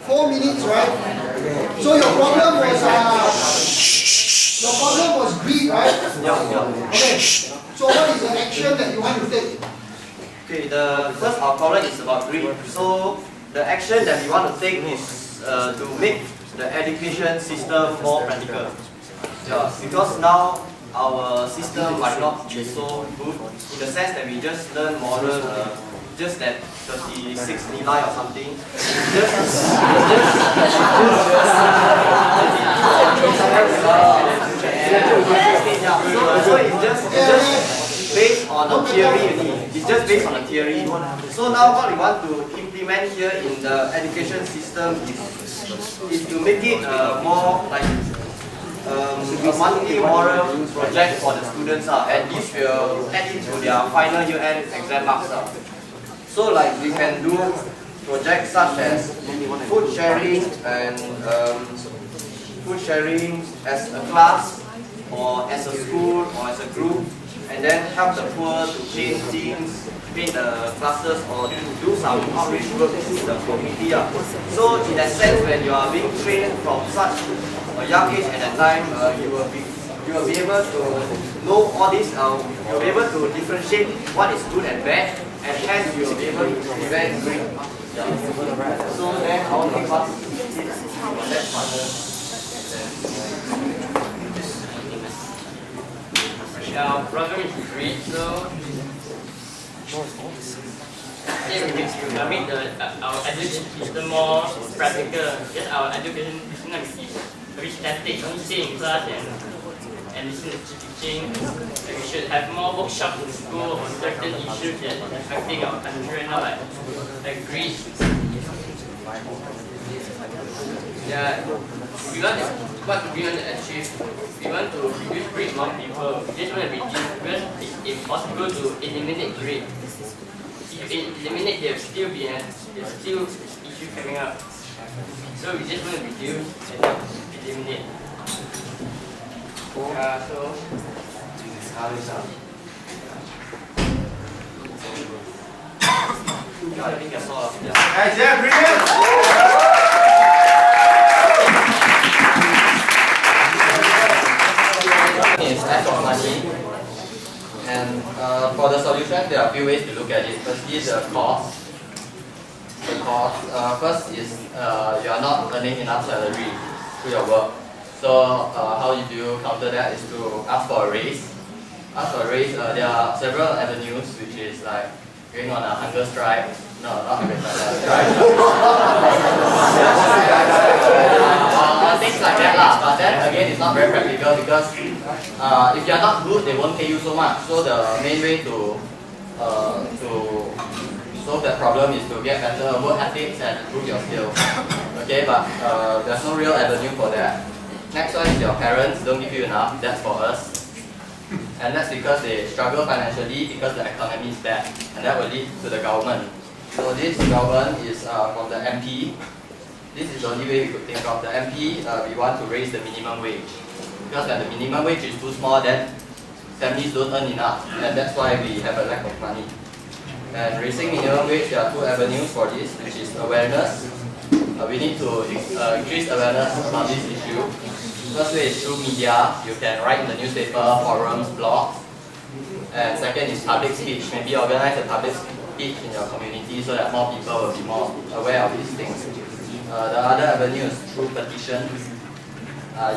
4 minutes, right? So your problem was greed, right? Yeah. Okay. So what is the action that you want to take? Okay, the first our problem is about greed. So the action that we want to take is to make the education system more practical. Yeah, because now our system might not be so good in the sense that we just learn model just that 36 nilai or something. So it's just based on the theory only. It's just based on the theory. So now what we want to implement here in the education system is to make it more like a monthly moral project for the students, and this will add into their final year-end exam marks. So like we can do projects such as food sharing and food sharing as a class or as a school or as a group, and then help the poor to paint things, paint the classes, or do some outreach work in the community. So in that sense, when you are being trained from such a young age at that time, you will be able to know all this. You'll be able to differentiate what is good and bad, and hence you will be able to prevent greed. So then I will take part on that part. Our problem is greed, so we make our education system more practical. Just our education system is very static, only stay in class and listen to teaching. We should have more workshops in school on certain issues that are affecting our country right now, like greed. Yeah, what do we want to achieve? We want to reduce greed among people. We just want to reduce, because it's impossible to eliminate greed. If you eliminate, there's still issues coming up. So we just want to reduce and eliminate. So I think that's all. Guys, yeah, brilliant! Is lack of money, and for the solution there are a few ways to look at it. Firstly, the cost. First is you are not earning enough salary through your work. So how do you counter that is to ask for a raise. There are several avenues, which is like going on a hunger strike. No, not hunger strike. Things like that lah. But then again, it's not very practical because if you are not good, they won't pay you so much. So the main way to solve that problem is to get better work ethics and improve your skills. Okay, but there's no real avenue for that. Next one is your parents don't give you enough. That's for us. And that's because they struggle financially because the economy is bad, and that will lead to the government. So this government is from the MP. This is the only way we could think of. The MP, we want to raise the minimum wage. Because when the minimum wage is too small, then families don't earn enough, and that's why we have a lack of money. And raising minimum wage, there are two avenues for this, which is awareness. We need to increase awareness about this issue. First way is through media. You can write in the newspaper, forums, blogs. And second is public speech. Maybe organize a public speech in your community so that more people will be more aware of these things. The other avenue is through petitions.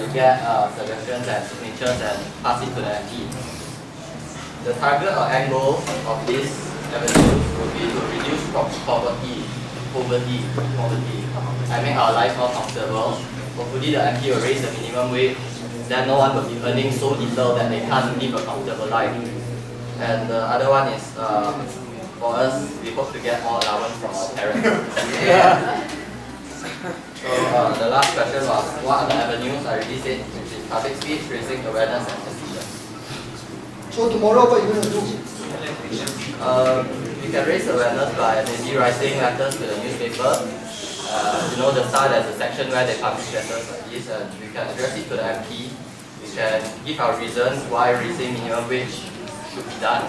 You get suggestions and signatures and pass it to the MP. The target or end goal of this avenue would be to reduce poverty, and make our lives more comfortable. Hopefully the MP will raise the minimum wage, then no one will be earning so little that they can't live a comfortable life. And the other one is, for us, we hope to get more allowance from our parents. So the last question was, what are the avenues? I already said, which is public speech, raising awareness and petitions. So tomorrow what are you going to do? We can raise awareness by maybe writing letters to the newspaper. You know, the Star, there's a section where they publish letters like this, and we can address it to the MP. We can give our reasons why raising minimum wage should be done.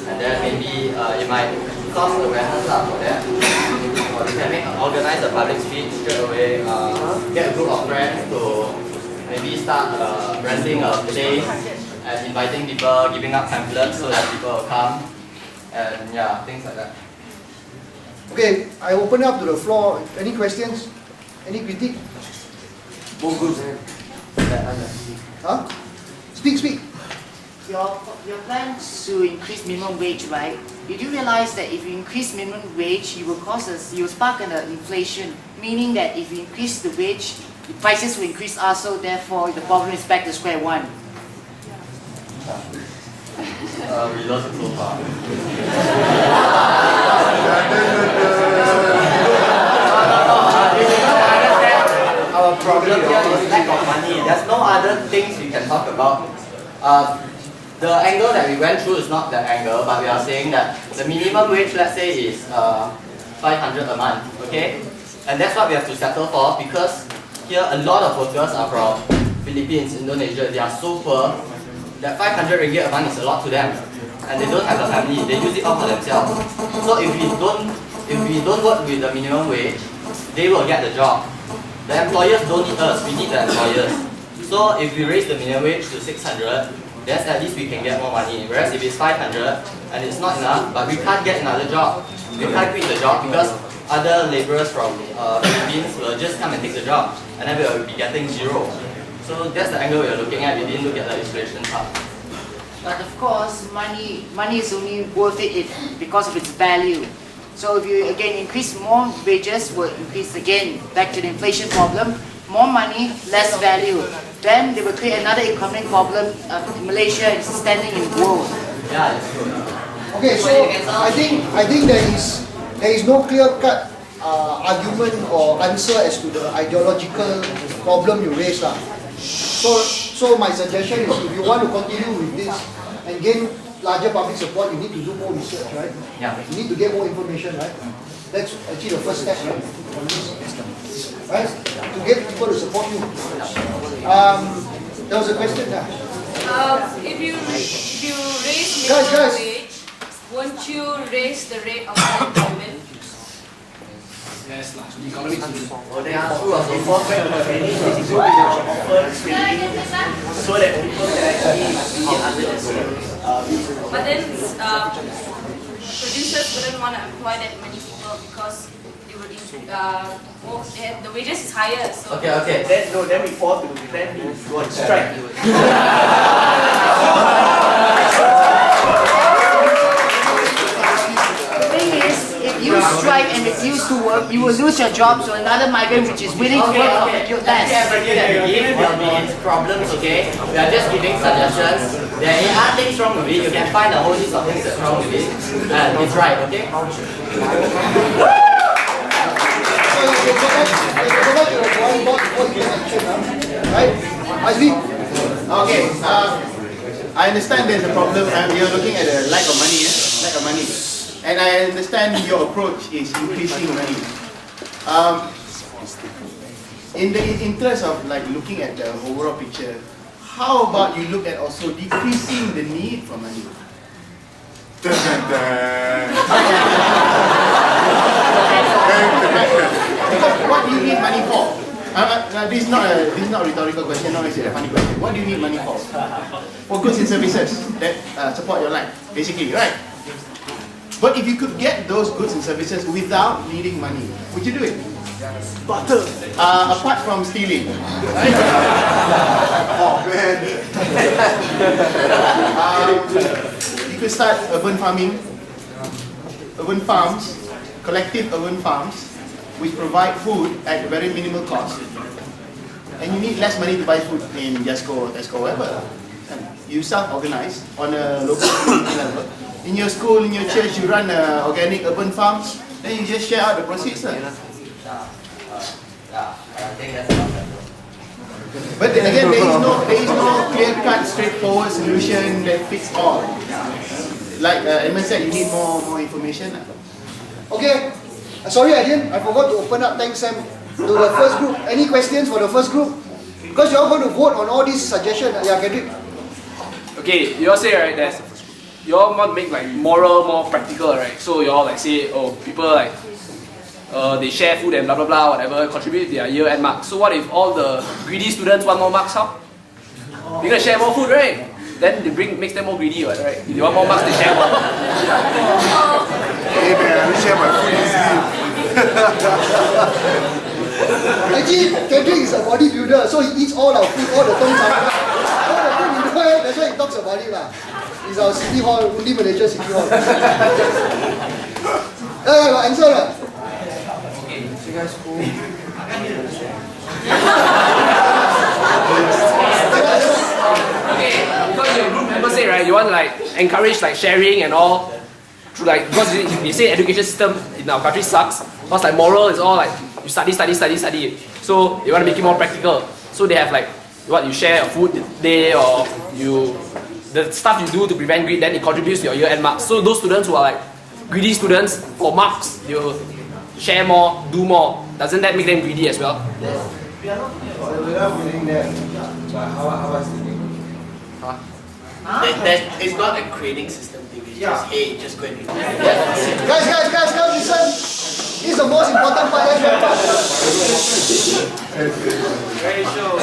And then maybe it might cause awareness for that. For you can organize a public speech straight away, get a group of friends to maybe start renting a place and inviting people, giving out pamphlets so that people will come, and yeah, things like that. Okay, I open up to the floor. Any questions? Any critique? Huh? Speak. Your plans to increase minimum wage, right? Did you realize that if you increase minimum wage, you will spark an inflation, meaning that if you increase the wage, the prices will increase also, therefore the problem is back to square one. We lost it so far. Our problem here is lack of money. There's no other things we can talk about. The angle that we went through is not that angle, but we are saying that the minimum wage, let's say, is 500 a month, okay? And that's what we have to settle for, because here a lot of workers are from Philippines, Indonesia. They are so poor that 500 ringgit a month is a lot to them, and they don't have a family. They use it all for themselves. So if we don't work with the minimum wage, they will get the job. The employers don't need us, we need the employers. So if we raise the minimum wage to 600, then at least we can get more money. Whereas if it's 500 and it's not enough, but we can't get another job. We can't quit the job because other laborers from Philippines will just come and take the job, and then we will be getting zero. So that's the angle we are looking at. We didn't look at the inflation part. But of course, money is only worth it because of its value. So if you again increase more wages, will increase again back to the inflation problem. More money, less value. Then they will create another economic problem. Malaysia is standing in world. Yeah, it's good. Okay, so I think there is no clear-cut argument or answer as to the ideological problem you raised. So my suggestion is, if you want to continue with this and gain larger public support, you need to do more research, right? Yeah. You need to get more information, right? That's actually the first step, right? Right? To get people to support you. There was a question there. If you raise Guys. minimum wage, won't you raise the rate of unemployment? Yes, economic They are true of the four-pack training, so we will offer training so that people can actually be under the same But then producers wouldn't want to employ that many people because they would the wages is higher. So Okay. Then we fall to the plan, we go on strike. The thing is, if you strike and refuse to work, you will lose your job. So another migrant which is willing to work will get you less. Everything that we give will be its problems, okay? We are just giving suggestions. There are things wrong with it. You can find a whole list of things that's wrong with it. And it's right, okay? Right? Azmi? Okay, I understand there's a problem. You're looking at a lack of money, lack of money. And I understand your approach is increasing money. In the interest of like looking at the overall picture, how about you look at also decreasing the need for money? What do you need money for? This is not a rhetorical question, nor is it a funny question. What do you need money for? For goods and services that support your life, basically, right? But if you could get those goods and services without needing money, would you do it? Butter. Apart from stealing. Right? Oh man. You could start urban farming, urban farms, collective urban farms, which provide food at a very minimal cost. And you need less money to buy food in Jasco, Tesco, whatever. You self-organize on a local community level. In your school, in your church, you run organic urban farms, then you just share out the proceeds. I think that's not that. But then again, there is no clear-cut, straightforward solution that fits all. Like Edmund said, you need more information. Okay. Sorry, I forgot to open up thanks Sam to the first group. Any questions for the first group? Because you're going to vote on all these suggestions. Yeah, Kendrick. Okay, you all say right that you all want to make like moral more practical, right? So you all like say, oh, people like they share food and blah blah blah, whatever, contribute their year-end marks. So what if all the greedy students want more marks? How? They're gonna share more food, right? Then they makes them more greedy, right? If they want more marks, they share more. Hey man, I don't share my food easily. Actually, Kendrick is a bodybuilder, so he eats all our food, all the things. That's why he talks about it lah. It's our city hall, UndiMsia City Hall. Yeah, answer lah. Okay, because your group members say, right, you want to like encourage like sharing and all. Through like, because they say education system in our country sucks. Because like moral is all like you study. So they want to make it more practical. So they have like what you share your food day or the stuff you do to prevent greed. Then it contributes to your year-end marks. So those students who are like greedy students for marks, they will share more, do more. Doesn't that make them greedy as well? It's not a grading system thing. It's just, hey, just go and do it. Guys, listen. This is the most important part. Very sure.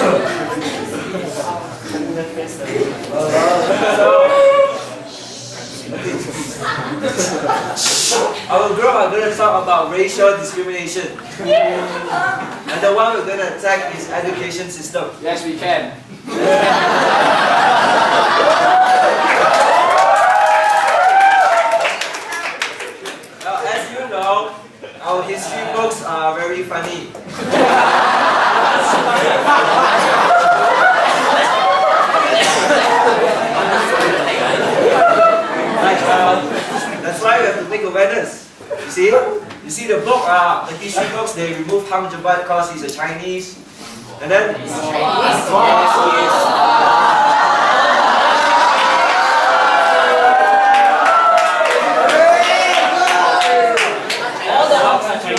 Our group are going to talk about racial discrimination. And the one we're going to attack is education system. Yes, we can. Now, as you know, our history books are very funny. That's why we have to make awareness. You see the book, the history books, they removed Ham Jabat because he's a Chinese. And then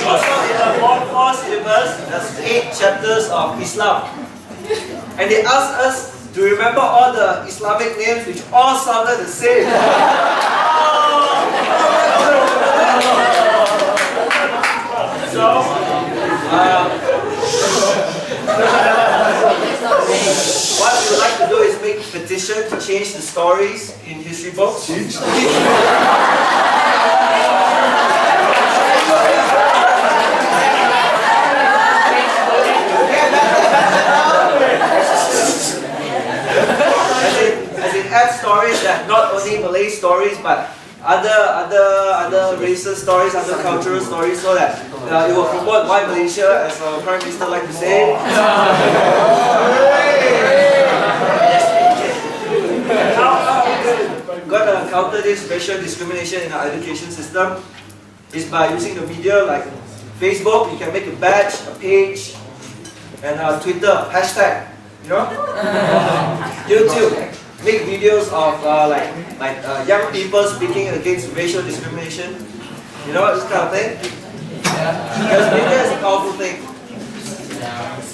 also in the Form 4 syllabus, there's 8 chapters of Islam. And they asked us to remember all the Islamic names which all sounded the same. So, what we would like to do is make a petition to change the stories in history books. As in add stories that not only Malay stories but other races stories, other cultural stories, so that it will promote white Malaysia, as our Prime Minister like to say. How we're going to counter this racial discrimination in our education system is by using the media like Facebook. You can make a badge, a page, and Twitter, hashtag, you know? YouTube, make videos of young people speaking against racial discrimination, you know, this kind of thing. Because media is a powerful thing.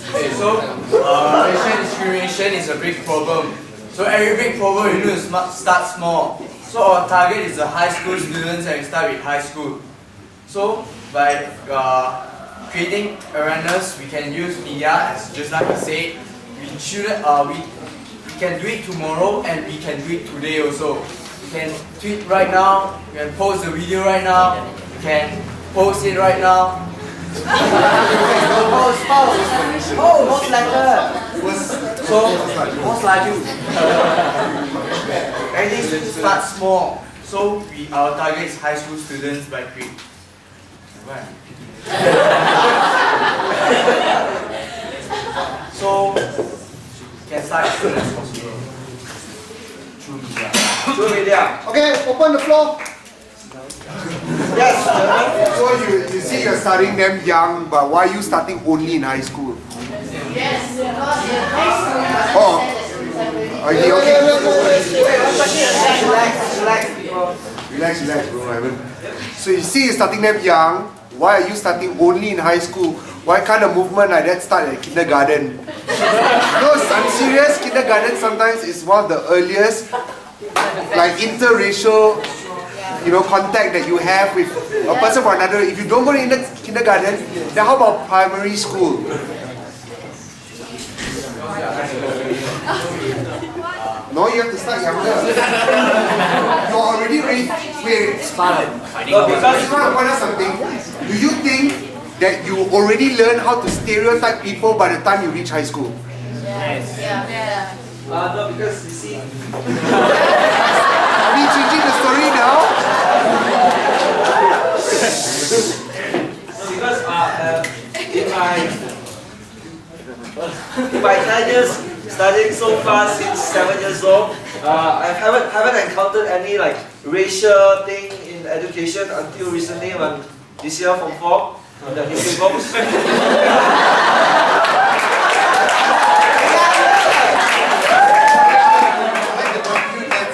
Okay, so racial discrimination is a big problem. So every big problem you need to start small. So our target is the high school students, and we start with high school. So by creating awareness, we can use media, as just like I said. We can do it tomorrow and we can do it today also. We can tweet right now, we can post the video right now, we can post it right now. Post. Oh, most likely. So, most likely. And this start small. So our target is high school students by grade. So, can start as soon as possible. Through media. Okay, open the floor. Yes. So you see you're starting them young, but why are you starting only in high school? Yes, because in high school, Oh. Okay. Relax, bro. So you see you're starting them young. Why are you starting only in high school? Why can't a movement like that start at kindergarten? No, I'm serious. Kindergarten sometimes is one of the earliest, like interracial, contact that you have with a person from another. If you don't go to kindergarten. Then how about primary school? No, you have to start younger. You're already ready. Wait, no, because I just want to point out something. Do you think that you already learn how to stereotype people by the time you reach high school? Yeah. No, because you see, Are we changing the story now? because in my 10 years studying so far since 7 years old, I haven't encountered any like racial thing in education until recently when this year from 4 the history books.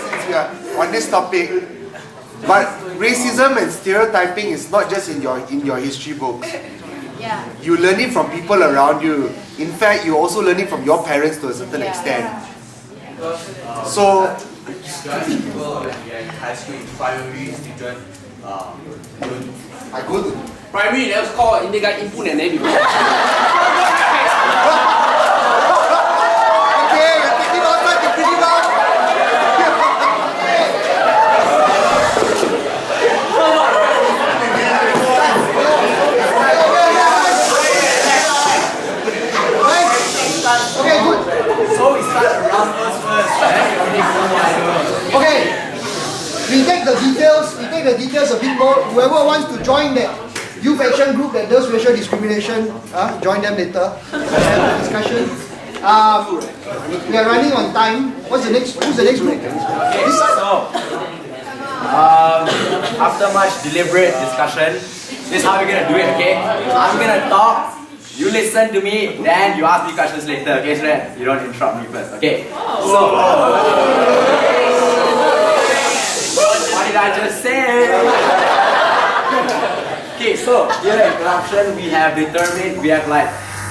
Since we are on this topic, but racism and stereotyping is not just in your history books. Yeah. You learn it from people around you. In fact, you also learn it from your parents to a certain extent. So, people when we are in high school, in primary, student, I go to Primary, let's call India guy input and then okay, you're taking off, you're taking off. Okay, good. so we start around first, Okay. We take the details a bit more. Whoever wants to join that youth action group that does racial discrimination, join them later. Have a discussion. We are running on time. Who's the next group? Okay, so after much deliberate discussion, this is how we're gonna do it, okay? I'm gonna talk, you listen to me, then you ask me questions later, okay, so that you don't interrupt me first, okay? So, what did I just say? Okay, so here in corruption, we have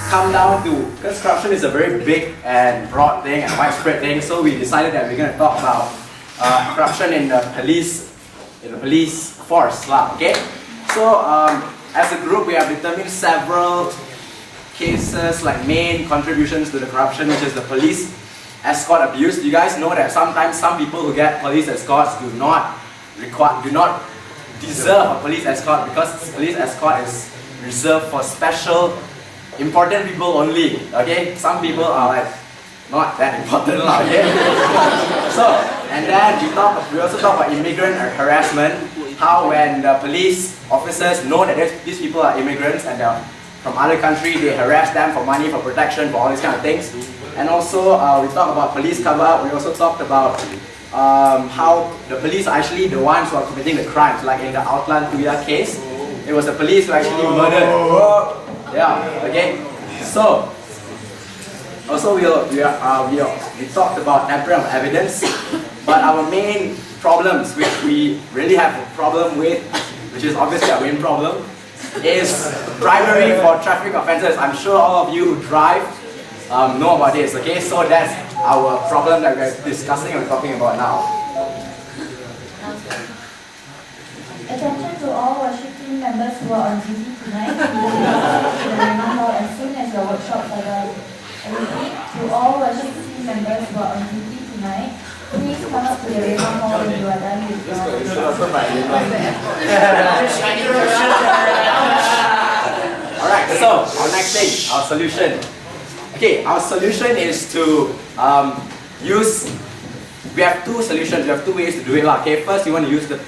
come down to, because corruption is a very big and broad thing and widespread thing, so we decided that we're going to talk about corruption in the police force, okay? So as a group, we have determined several cases like main contributions to the corruption, which is the police escort abuse. You guys know that sometimes some people who get police escorts do not deserve a police escort, because police escort is reserved for special important people only, okay? Some people are like not that important, okay? So, and then we also talk about immigrant harassment, how when the police officers know that these people are immigrants and they're from other country, they harass them for money, for protection, for all these kind of things. And also we talk about police cover-up. We also talked about how the police are actually the ones who are committing the crimes, like in the Outland 2-year case. It was the police who actually murdered. Yeah, okay. So, also we talked about tampering of evidence, but our main problems, which we really have a problem with, which is obviously our main problem, is bribery for traffic offences. I'm sure all of you who drive know about this, okay? So that's our problem that we're discussing and talking about now. Attention to all worship team members who are on duty tonight. You will be escorted to the Rema Hall as soon as your workshops are done. I repeat, to all worship team members who are on duty tonight, please come up to the Rema Hall when you are done with your Alright, so our next thing, our solution. Okay, our solution is to we have two solutions, we have two ways to do it. Okay, first we want to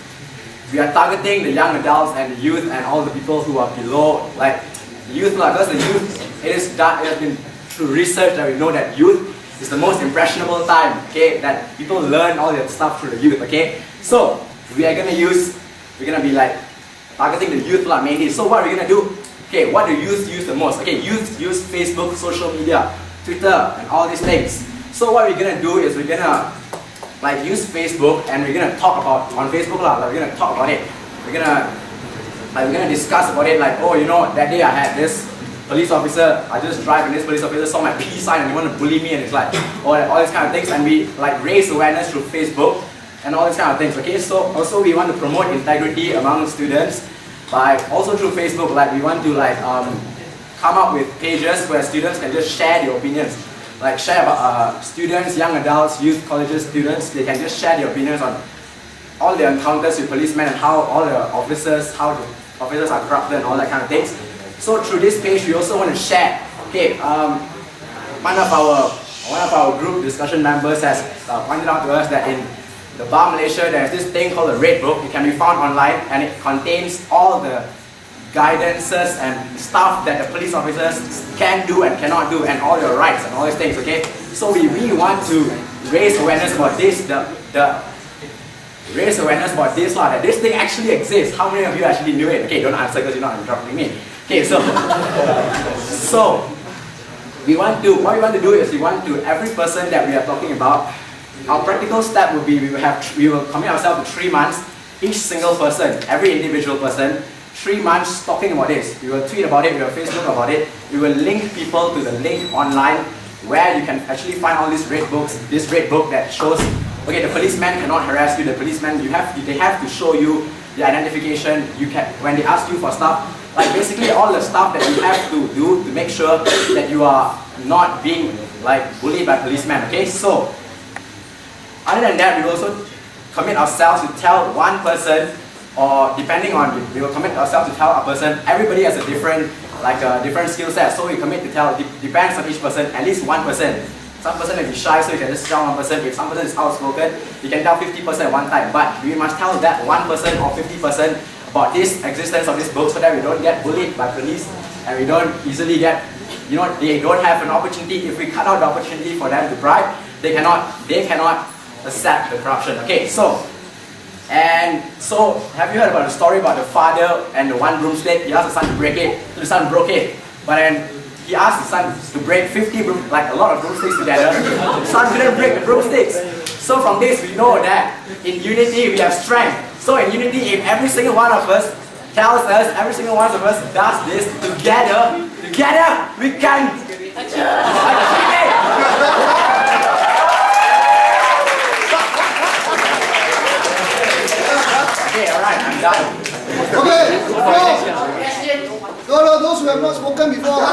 we are targeting the young adults and the youth and all the people who are below, like youth, because the youth, it has been through research that we know that youth is the most impressionable time, okay, that people learn all that stuff through the youth, okay. So, we're gonna be like targeting the youth mainly. So what are we gonna do? Okay, what do youth use the most? Okay, youth use Facebook, social media, Twitter, and all these things. So what we're gonna do is we're gonna use Facebook, and we're gonna talk about on Facebook we're gonna talk about it. We're gonna discuss about it, like, oh, you know, that day I had this police officer, I just drive and this police officer saw my peace sign and they want to bully me, and it's like all these kind of things, and we raise awareness through Facebook and all these kind of things, okay? So also we want to promote integrity among students, by also through Facebook, like we want to like come up with pages where students can just share their opinions. Like share about students, young adults, youth, colleges, students, they can just share their opinions on all their encounters with policemen and how all the officers, how the officers are corrupted and all that kind of things. So through this page, we also want to share. Okay, one of our group discussion members has pointed out to us that in the Bar Malaysia, there's this thing called a Red Book. It can be found online and it contains all the guidances and stuff that the police officers can do and cannot do and all your rights and all these things, okay? So we really want to raise awareness about this, raise awareness about this that this thing actually exists. How many of you actually knew it? Okay, don't answer because you're not interrupting me. Okay, so what we want to do is we want to, every person that we are talking about, our practical step will be we will commit ourselves to 3 months, each single person, every individual person, 3 months talking about this. We will tweet about it, we will Facebook about it, we will link people to the link online where you can actually find all these red books, this red book that shows, okay, the policeman cannot harass you, the policeman, they have to show you the identification, when they ask you for stuff, like basically all the stuff that you have to do to make sure that you are not being like bullied by policemen, okay? So, other than that, we will also commit ourselves to tell one person, or depending on, we will commit ourselves to tell a person, everybody has a different skill set, so we commit to tell, depends on each person, at least one person. Some person may be shy, so you can just tell one person. If some person is outspoken, you can tell 50% at one time, but we must tell that one person or 50% about this existence of this book so that we don't get bullied by police and we don't easily get, they don't have an opportunity. If we cut out the opportunity for them to bribe, they cannot accept the corruption. Okay, so have you heard about the story about the father and the one broomstick? He asked the son to break it, so the son broke it. But then he asked the son to break 50 like a lot of broomsticks together. The son couldn't break the broomsticks. So from this we know that in unity we have strength. So in unity, if every single one of us tells us, every single one of us does this together we can achieve it. Okay, alright, I'm done. Okay, no, those who have not spoken before.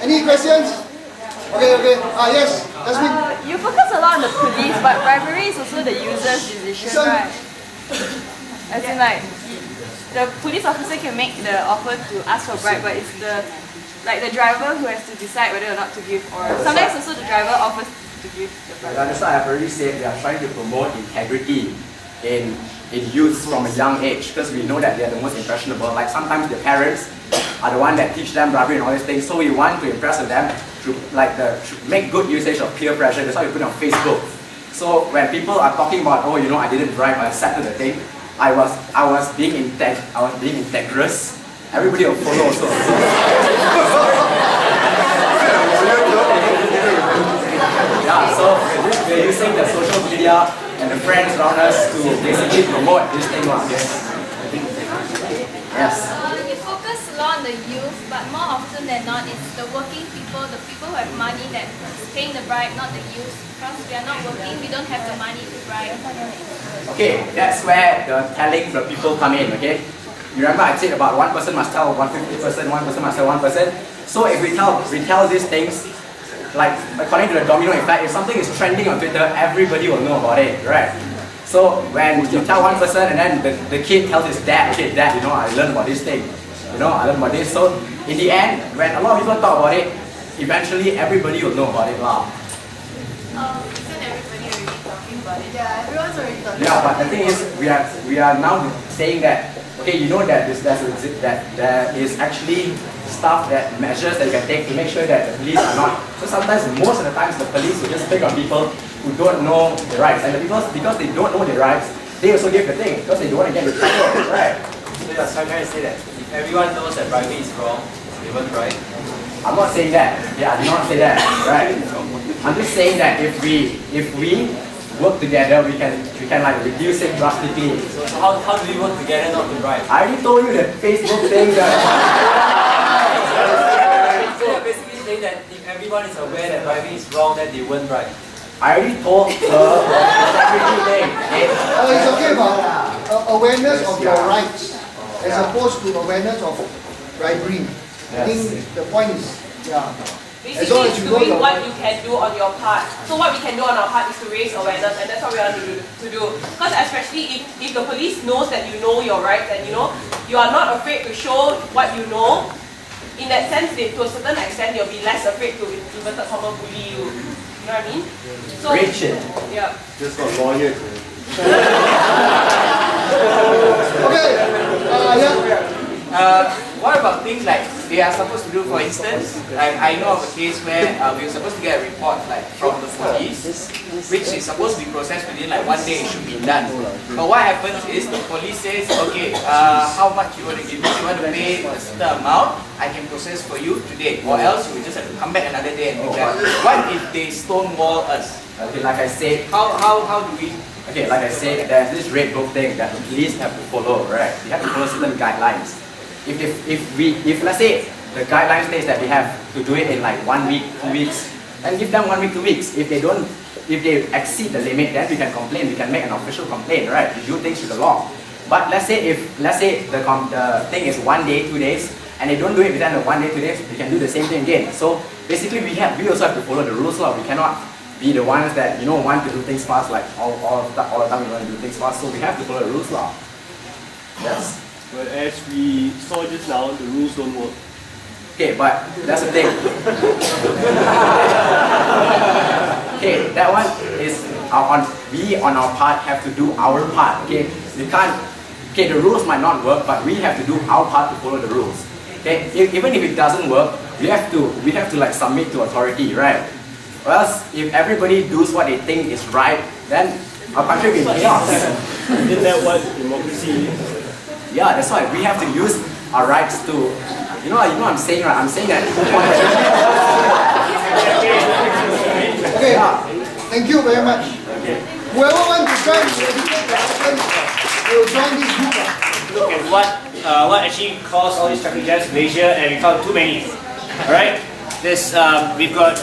Any questions? Okay, yes, Jasmine. You focus a lot on the police, but bribery is also the user's decision, right? As in like, the police officer can make the offer to ask for bribe, but it's the driver who has to decide whether or not to give, or sometimes also the driver offers to give the bribe. That's why I've already said we are trying to promote integrity in youth from a young age, because we know that they are the most impressionable. Like sometimes the parents are the one that teach them bribery and all these things, so we want to impress with them to make good usage of peer pressure. That's why we put it on Facebook. So when people are talking about, oh, I didn't bribe, I accepted the thing, I was being integrous. Everybody will follow also. Yeah, so we're using the social media and the friends around us to basically promote this thing. Yes. You focus a lot on the youth, but more often than not, it's the working people, the people who have money that is paying the bribe, not the youth. Because we are not working, we don't have the money to bribe. Okay, that's where the telling the people come in, okay? You remember I said about one person must tell 150%, one person must tell 1%. So if we tell these things, like according to the domino effect, if something is trending on Twitter, everybody will know about it, right? So when you tell one person and then the kid tells his dad, okay, dad, I learned about this thing. I learned about this. So in the end, when a lot of people talk about it, eventually everybody will know about it. Isn't everybody already talking about it? Yeah, everyone's already talking. Yeah, but the thing is, we are now saying that, okay, that there is actually stuff measures that you can take to make sure that the police are not. So sometimes, most of the times, the police will just pick on people who don't know the rights, and because they don't know the rights, they also give the thing because they don't want to get in trouble, right? So you're trying to say that if everyone knows that bribery is wrong, they won't bribe? I'm not saying that. Yeah, I did not say that, right? I'm just saying that if we work together, we can reduce it drastically. So how do we work together not to bribe? I already told you that Facebook thing. So you're basically saying that if everyone is aware that bribery is wrong, then they won't bribe. I already told her everything. It's okay about awareness of your rights as opposed to awareness of bribery. I think the point is, as long Basically, as it's you know doing your what you can do on your part. So what we can do on our part is to raise awareness, and that's what we want to do. Because especially if the police knows that you know your rights and you are not afraid to show what you know, in that sense, to a certain extent, you'll be less afraid to inverted comma bully you. You know what I mean? So, Great shit. Yeah. Just got lawyer. Okay. What about things like they are supposed to do, for instance, I know of a case where we were supposed to get a report like from the police, which is supposed to be processed within like 1 day, it should be done. But what happens is the police says, okay, how much you want to give me? You want to pay a certain amount, I can process for you today, or else you will just have to come back another day and do that. What if they stonewall us? Okay, like I said, How do we? okay, like I said, there's this red book thing that the police have to follow, right? They have to follow certain guidelines. If let's say the guideline states that we have to do it in like 1 week, 2 weeks, then give them 1 week, 2 weeks. If they exceed the limit, then we can complain. We can make an official complaint, right? We do things to the law. But let's say the thing is 1 day, 2 days, and they don't do it within the 1 day, 2 days, we can do the same thing again. So basically, we also have to follow the rules. We cannot be the ones that want to do things fast, like all the time we want to do things fast. So we have to follow the rules law. Yes. But as we saw just now, the rules don't work. Okay, but that's the thing. Okay, that one is we on our part have to do our part. Okay, we can't. Okay, the rules might not work, but we have to do our part to follow the rules. Okay, even if it doesn't work, we have to like submit to authority, right? Or else, if everybody does what they think is right, then our country will be chaos. Isn't that what democracy is? Yeah, that's why we have to use our rights to, you know what I'm saying, right? I'm saying that. Okay, thank you very much. Whoever wants to join the educate participants will join this group. Look at what actually caused all these traffic jams in Malaysia, and we found too many. Alright? We've got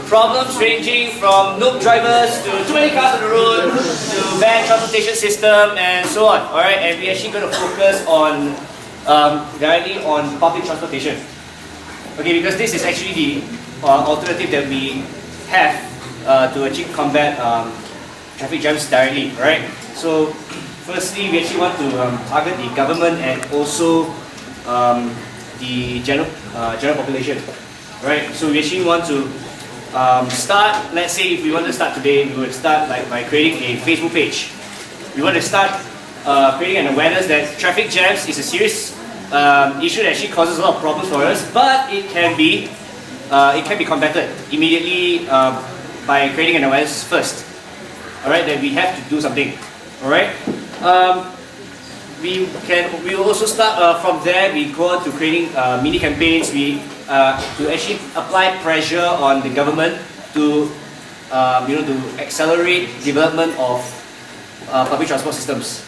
problems ranging from noob drivers to too many cars on the road to bad transportation system and so on. Alright, and we're actually going to focus on directly on public transportation. Okay, because this is actually the alternative that we have to actually combat traffic jams directly. Alright, so firstly, we actually want to target the government and also the general population. Right, so we actually want to start, let's say if we want to start today, we would start by creating a Facebook page. We want to start creating an awareness that traffic jams is a serious issue that actually causes a lot of problems for us, but it can be combated immediately by creating an awareness first. Alright, that we have to do something. Alright? We will also start from there. We go on to creating mini campaigns. To actually apply pressure on the government to to accelerate development of public transport systems,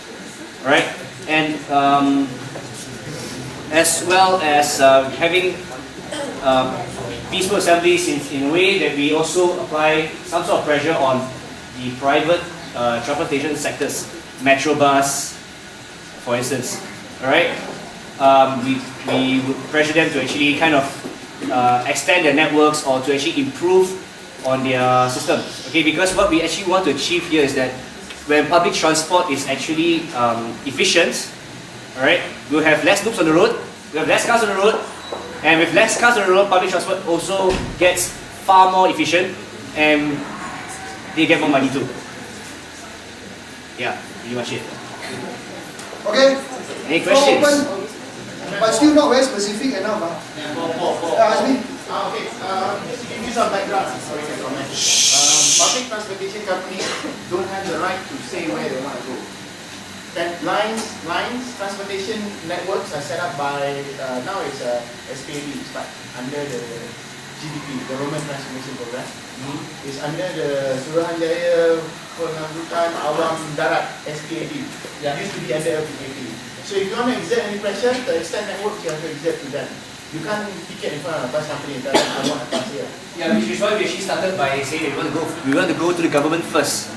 right? And as well as having peaceful assemblies in a way that we also apply some sort of pressure on the private transportation sectors, metro bus, for instance. All right, we would pressure them to actually kind of extend their networks or to actually improve on their system. Okay, because what we actually want to achieve here is that when public transport is actually efficient, all right, we'll have less loops on the road, we have less cars on the road, and with less cars on the road, public transport also gets far more efficient and they get more money too. Yeah, pretty much it. Okay. Any questions? So but still not very specific enough. Ask me. Okay, just to give you some background, sorry to comment. Public transportation companies don't have the right to say where they want to go. That lines, transportation networks are set up by, now it's SPAD, but under the GDP, Government Transformation Program. It's under the Suruhanjaya Pengangkutan Awam Darat, SPAD. It used to be under LPKP. So if you want to exert any pressure to extend networks, you have to exert to them. You can't ticket in front of a bus company and tell them I want a bus here. Yeah, which is why we actually started by saying we want to go to the government first.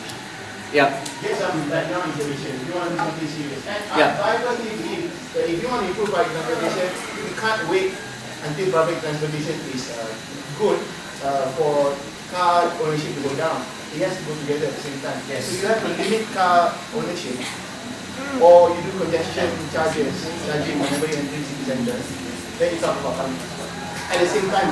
Yeah. Get some background information if you want to do something serious. And Yeah. I personally believe that if you want to improve public transportation, you can't wait until public transportation is good for car ownership to go down. It has to go together at the same time. Yes. So you have to limit car ownership, or you do congestion charges, charging whenever you enter city centre. Then you talk about public. At the same time,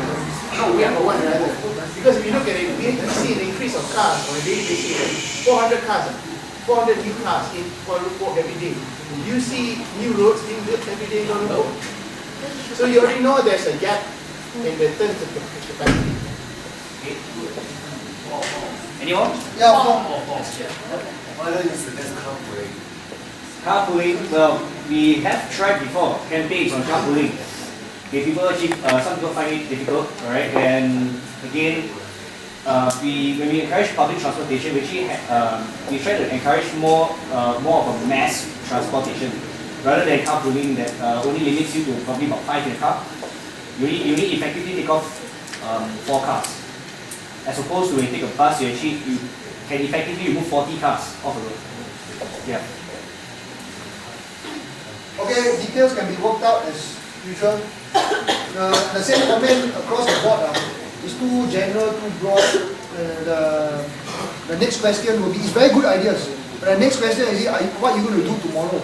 no, we have one another. Because if you look at it, we see an increase of cars on a daily basis. 400 cars, 400 new cars in Kuala Lumpur every day. You see new roads being built every day in Kuala Lumpur. So you already know there's a gap in the terms of capacity. Okay. Anyone? Yeah, Why don't you suggest carpooling? Carpooling, well, we have tried before campaigns on carpooling. Okay, some people find it difficult, alright, and again, when we encourage public transportation, we actually we try to encourage more of a mass transportation rather than carpooling that only limits you to probably about 5 in a car. You only effectively take off 4 cars, as opposed to when you take a bus, you can effectively remove 40 cars off the road. Yeah. Okay, details can be worked out as usual. The same comment across the board is too general, too broad. The next question will be, it's very good ideas, but the next question is, what are you going to do tomorrow?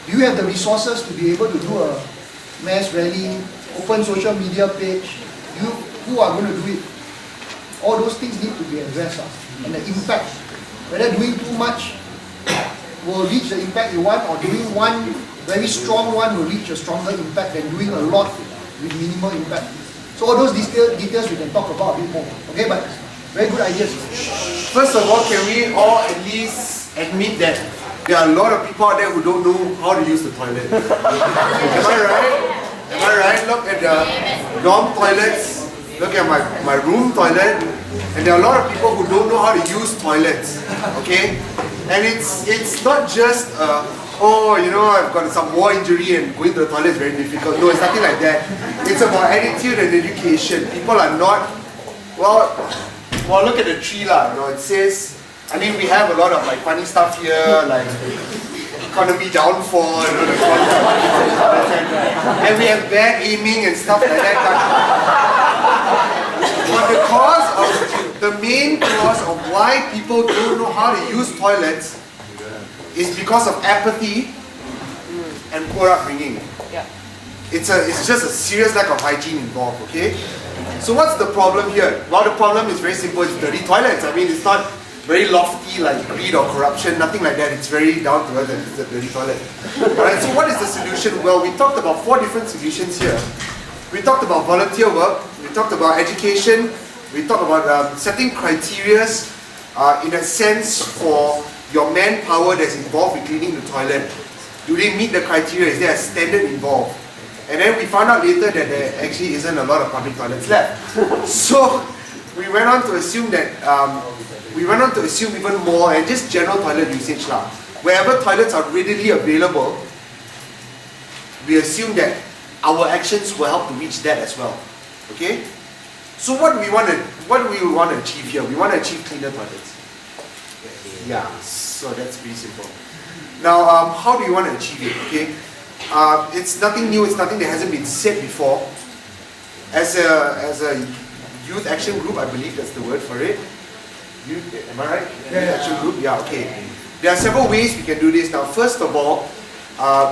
Do you have the resources to be able to do a mass rally, open social media page? Who are going to do it? All those things need to be addressed. And the impact, whether doing too much will reach the impact you want, or doing one very strong one will reach a stronger impact than doing a lot with minimal impact. So all those details we can talk about a bit more. Okay, but very good ideas. First of all, can we all at least admit that there are a lot of people out there who don't know how to use the toilet? Am I right? Am I right? Look at the dorm toilets, look at my room toilet, and there are a lot of people who don't know how to use toilets. Okay? And it's not just oh, you know, I've got some war injury and going to the toilet is very difficult. No, it's nothing like that. It's about attitude and education. People are not, well, look at the tree lah. You know, it says, I mean, we have a lot of like funny stuff here, like economy downfall, you know, and we have bad aiming and stuff like that. But the main cause of why people don't know how to use toilets is because of apathy and poor upbringing. Yeah. It's just a serious lack of hygiene involved, okay? So what's the problem here? Well, the problem is very simple, it's dirty toilets. I mean, it's not very lofty like greed or corruption, nothing like that. It's very down to earth and it's a dirty toilet. Alright, so what is the solution? Well, we talked about 4 different solutions here. We talked about volunteer work, we talked about education, we talked about setting criteria in a sense for your manpower that's involved in cleaning the toilet. Do they meet the criteria? Is there a standard involved? And then we found out later that there actually isn't a lot of public toilets left. So we went on to assume that even more and just general toilet usage lah. Wherever toilets are readily available, we assume that our actions will help to reach that as well. Okay? So what do we want to achieve here? We want to achieve cleaner toilets. Yeah, so that's pretty simple. Now, how do you want to achieve it? Okay, it's nothing new. It's nothing that hasn't been said before. As a youth action group, I believe that's the word for it. Am I right? Youth action group. Yeah. Okay. There are several ways we can do this. Now, first of all,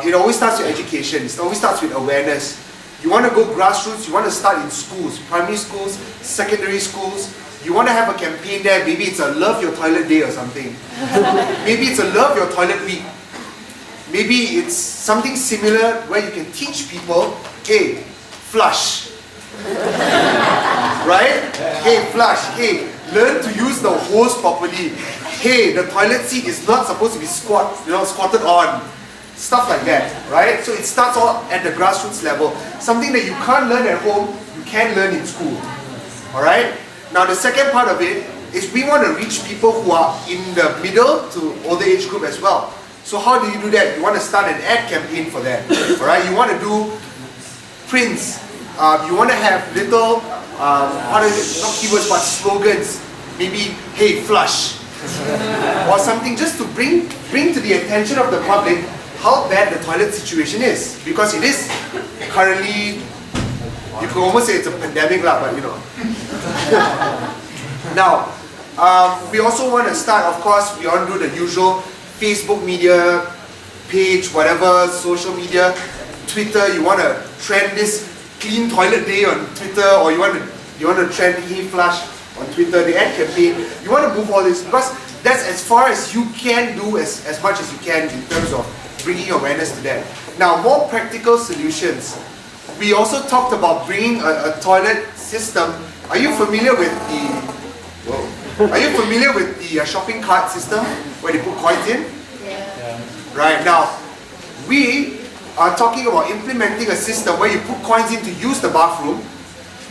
it always starts with education. It always starts with awareness. You want to go grassroots. You want to start in schools, primary schools, secondary schools. You want to have a campaign there, maybe it's a Love Your Toilet Day or something. Maybe it's a Love Your Toilet Week. Maybe it's something similar where you can teach people, hey, flush. Right? Hey, flush. Hey, learn to use the hose properly. Hey, the toilet seat is not supposed to be squatted on. Stuff like that, right? So it starts all at the grassroots level. Something that you can't learn at home, you can learn in school. Alright? Now the second part of it is we want to reach people who are in the middle to older age group as well. So how do you do that? You want to start an ad campaign for that. Alright, you want to do prints You want to have little, not keywords but slogans. Maybe, hey, flush. Or something just to bring to the attention of the public how bad the toilet situation is. Because it is currently, you could almost say it's a pandemic lah, but you know. Now, we also want to start, of course, we want to do the usual Facebook media page, whatever, social media, Twitter, you want to trend this clean toilet day on Twitter, or you want to trend hey flush on Twitter, the ad campaign. You want to move all this because that's as far as you can do, as much as you can in terms of bringing awareness to that. Now, more practical solutions. We also talked about bringing a toilet system. Are you familiar with the shopping cart system where they put coins in? Yeah. Right, now, we are talking about implementing a system where you put coins in to use the bathroom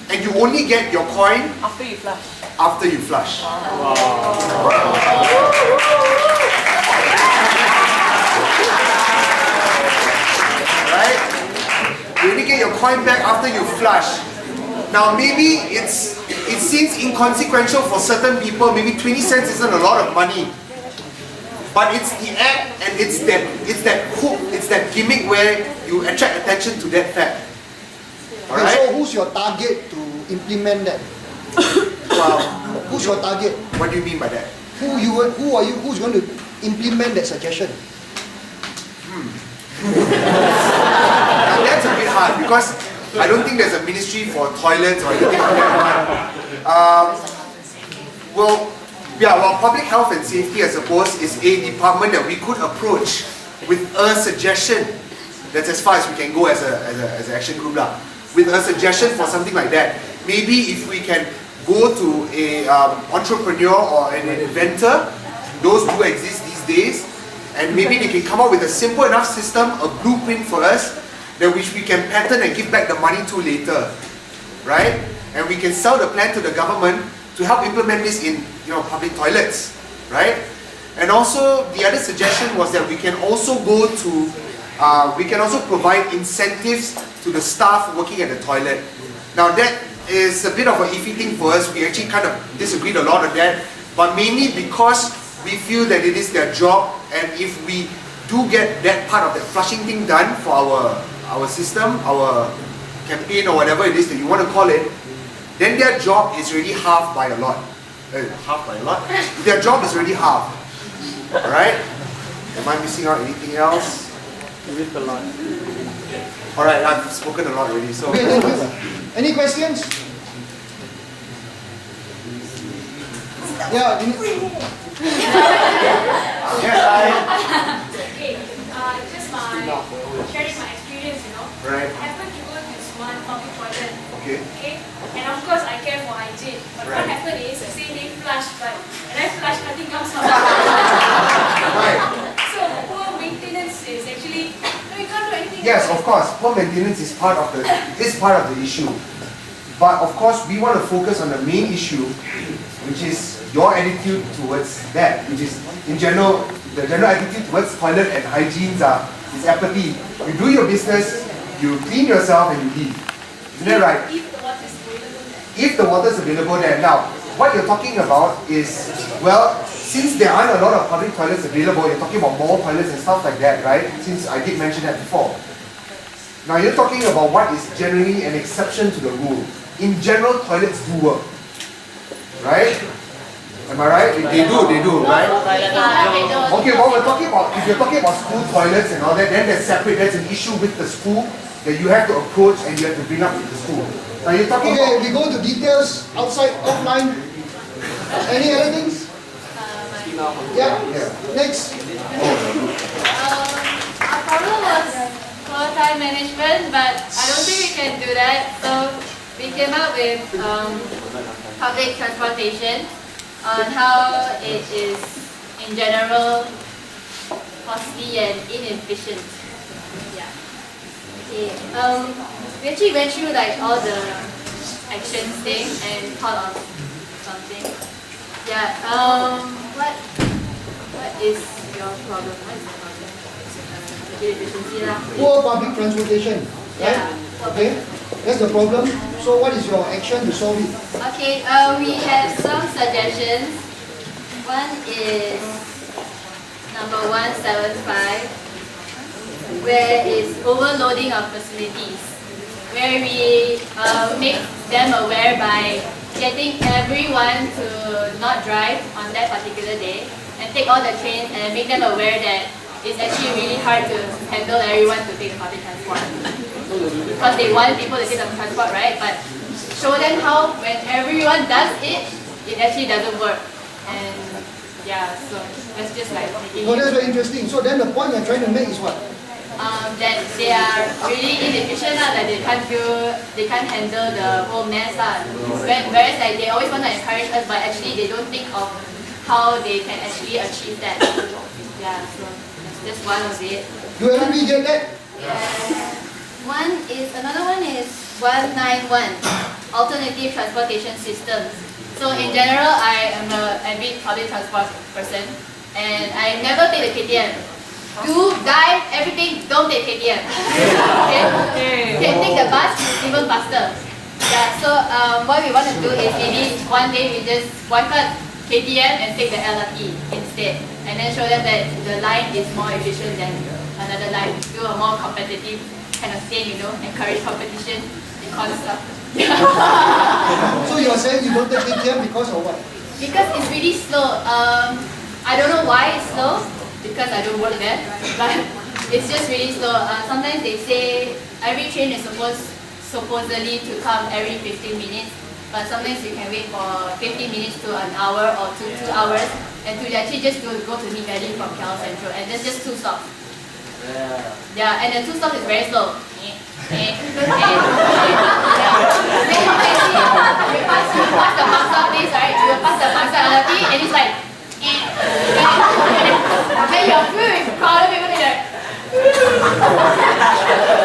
and you only get your coin After you flush. after you flush. Right? You only get your coin back after you flush. Now maybe it seems inconsequential for certain people, maybe 20 cents isn't a lot of money. But it's the act and it's that hook, it's that gimmick where you attract attention to that fact. Okay, so who's your target to implement that? Well, who's your target? What do you mean by that? Who's going to implement that suggestion? Now that's a bit hard because I don't think there's a ministry for toilets or anything like that. Well, public health and safety, I suppose, is a department that we could approach with a suggestion. That's as far as we can go as an action group lah. With a suggestion for something like that. Maybe if we can go to a entrepreneur or an inventor, those do exist these days, and maybe they can come up with a simple enough system, a blueprint for us, that which we can patent and give back the money to later, right? And we can sell the plan to the government to help implement this in public toilets, right? And also the other suggestion was that we can also provide incentives to the staff working at the toilet. Now that is a bit of an iffy thing for us. We actually kind of disagreed a lot on that, but mainly because we feel that it is their job, and if we do get that part of the flushing thing done for our system, our campaign or whatever it is that you want to call it, then their job is already half by a lot. Half by a lot? Their job is already half. Alright? Am I missing out anything else? You missed a lot. Alright, I've spoken a lot already. So. Okay, thank you. Any questions? Yeah. Okay, just sharing my experience, Right. I happened to go to this one public toilet. Okay. And of course I care for hygiene. But what happened is, I say they flush, but when I flush, nothing comes out. Right. So poor maintenance is actually, you can't do anything. Yes, of course. Poor maintenance is part of the issue. But of course, we want to focus on the main issue, which is your attitude towards that, which is in general, the general attitude towards toilet and hygiene is apathy. You do your business, you clean yourself, and you leave. Isn't that right? If the water is available there. Now, what you're talking about is, well, since there aren't a lot of public toilets available, you're talking about mall toilets and stuff like that, right? Since I did mention that before. Now you're talking about what is generally an exception to the rule. In general, toilets do work, right? Am I right? They do, right? Okay, well, we're talking about, if you're talking about school toilets and all that, then that's separate. That's an issue with the school that you have to approach and you have to bring up with the school. Now you're talking about... we go to details outside, offline. Any other things? Yeah. Next. Our problem was poor time management, but I don't think we can do that. So we came up with public transportation on how it is in general costly and inefficient. Yeah. Okay. We actually went through like all the actions thing and thought of something. Yeah. What is your problem? What is the problem? Inefficiency lah. Poor public transportation. Right? Yeah. Okay. That's the problem. So what is your action to solve it? Okay, we have some suggestions. One is number 175, where is overloading of facilities, where we make them aware by getting everyone to not drive on that particular day and take all the trains and make them aware that it's actually really hard to handle everyone to take public transport. Because they want people to take the transport, right? But show them how when everyone does it, it actually doesn't work. And yeah, so that's just like making Oh, that's very interesting. So then the point you're trying to make is what? that they are really inefficient, that they can't handle the whole mess. Whereas like, they always want to encourage us, but actually they don't think of how they can actually achieve that. Yeah, so that's just one of it. Do everybody get that? Yeah. Another one is 191, alternative transportation systems. So in general, I am a avid public transport person, and I never take the KTM. Do, die, everything, don't take KTM. Okay? Take the bus, even faster. Yeah, so what we want to do is maybe one day we just boycott KTM and take the LRT instead. And then show them that the line is more efficient than another line. Do a more competitive kind of thing, encourage competition, econ stuff. So you're saying you don't take KTM because of what? Because it's really slow. I don't know why it's slow, because I don't work there, but it's just really slow. Sometimes they say every train is supposedly to come every 15 minutes, but sometimes you can wait for 15 minutes to an hour or 2 hours, and to actually just go to Mid Valley from KL Central, and there's just 2 stops. Yeah, and the 2 stops is very slow. You pass the Bangsa place, right? You pass the Bangsa LRT, and it's like, then you're filled with crowded people like.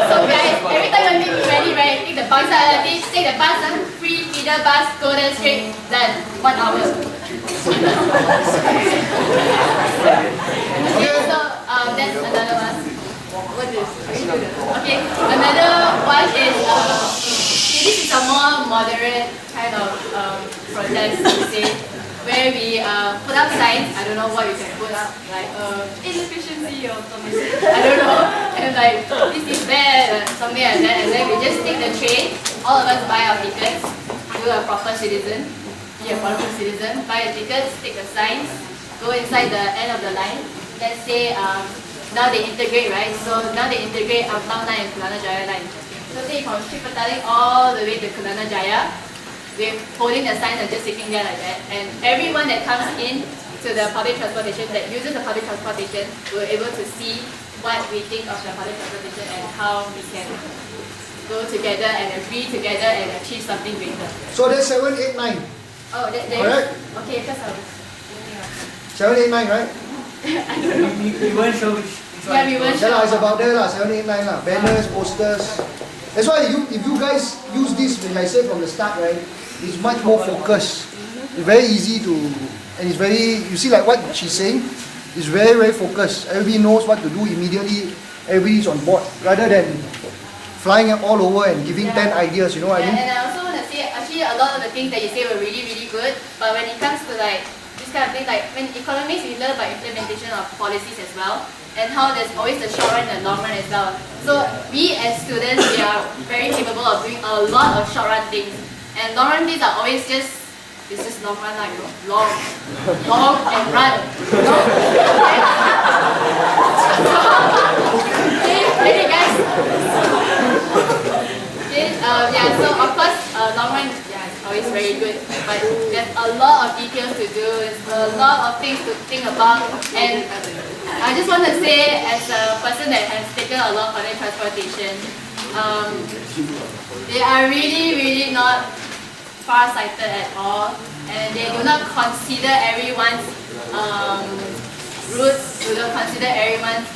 So guys, every time you meet ready, right? Take the Bangsa LRT, take the bus, free feeder bus, go there straight, done. 1 hour. Okay, so that's another one. What is? Okay, another one is this is a more moderate kind of protest, to say, where we put up signs. I don't know what we can put up, like inefficiency or something. I don't know, and like this is bad, something like that. And then we just take the train. All of us buy our tickets. Do a proper citizen. Be a proper citizen. Buy the tickets. Take the signs. Go inside the end of the line. Let's say now they integrate, right? So now they integrate Ampang line and Kelana Jaya line. So say from Tripataling all the way to Kelana Jaya, we're holding the signs and just sitting there like that. And everyone that comes in to the public transportation, that uses the public transportation, will be able to see what we think of the public transportation and how we can go together and agree together and achieve something greater. So that's 7, 8, 9. Oh, Correct? Okay, because I was 7, 8, 9, right? I don't know. We weren't sure which Yeah, we weren't Yeah, sure. it's about there, 7, 8, 9. Banners, posters. That's why if you guys use this, when I said from the start, right, it's much more focused. It's very easy to, and it's very, you see like what she's saying, it's very, very focused. Everybody knows what to do immediately, everybody's on board, rather than flying all over and giving 10 ideas, you know what I mean? And I also want to say, actually a lot of the things that you say were really, really good, but when it comes to like, this kind of thing, like when economics, we learn about implementation of policies as well, and how there's always the short run and the long run as well. So we as students, we are very capable of doing a lot of short run things, and long run things are always just, it's just long run, like, long and run. Okay, guys. Okay, yeah, so of course, long run, yeah, it's always very good, but there's a lot of details to do, there's a lot of things to think about, and I just want to say, as a person that has taken a lot of public transportation, they are really, really not far-sighted at all, and they do not consider everyone's routes, do not consider everyone's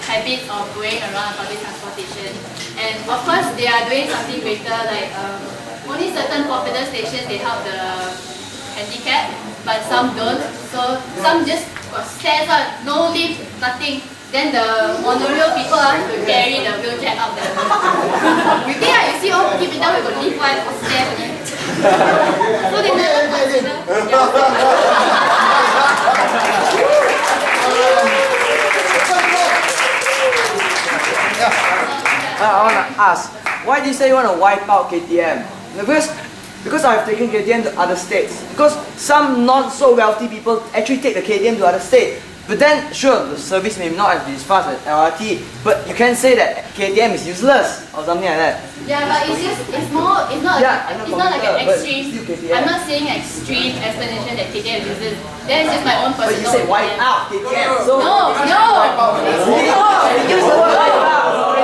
habits of going around public transportation. And of course, they are doing something greater, like only certain popular stations they help the handicapped, but some don't. So some just got stairs out, no lift, nothing. Then the monorail people have to carry the wheelchair up there. You think you see all keep it down, we got leave one upstairs only. So they never consider. I want to ask, why do you say you want to wipe out KTM? Because I've taken KTM to other states. Because some not so wealthy people actually take the KTM to other states. But then, sure, the service may not be as fast as LRT, but you can't say that KTM is useless or something like that. Yeah, but it's not like an extreme. I'm not saying extreme explanation that KTM uses. That's just my own personal. But you say wipe out KTM. So no. Use the word wipe out.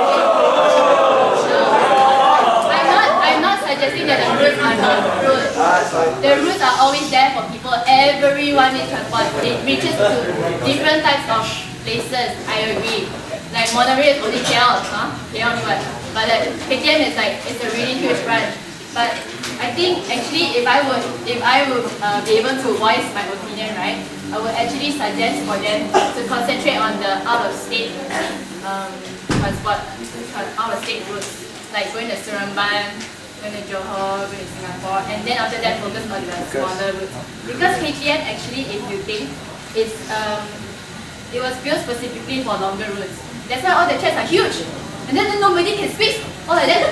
I'm not suggesting that the routes are not good. The routes are always there for people. Everyone needs transport. It reaches to different types of places. I agree. Like monorail is only KL, only one. But like KTM is like it's a really huge branch. But I think actually if I would be able to voice my opinion, right, I would actually suggest for them to concentrate on the out of state transport, out of state routes, like going to Seremban, going to Johor, going to Singapore, and then after that focus on the smaller routes. Because KTM actually, if you think, it was built specifically for longer routes. That's why all the chairs are huge. And then nobody can squeeze, all like that.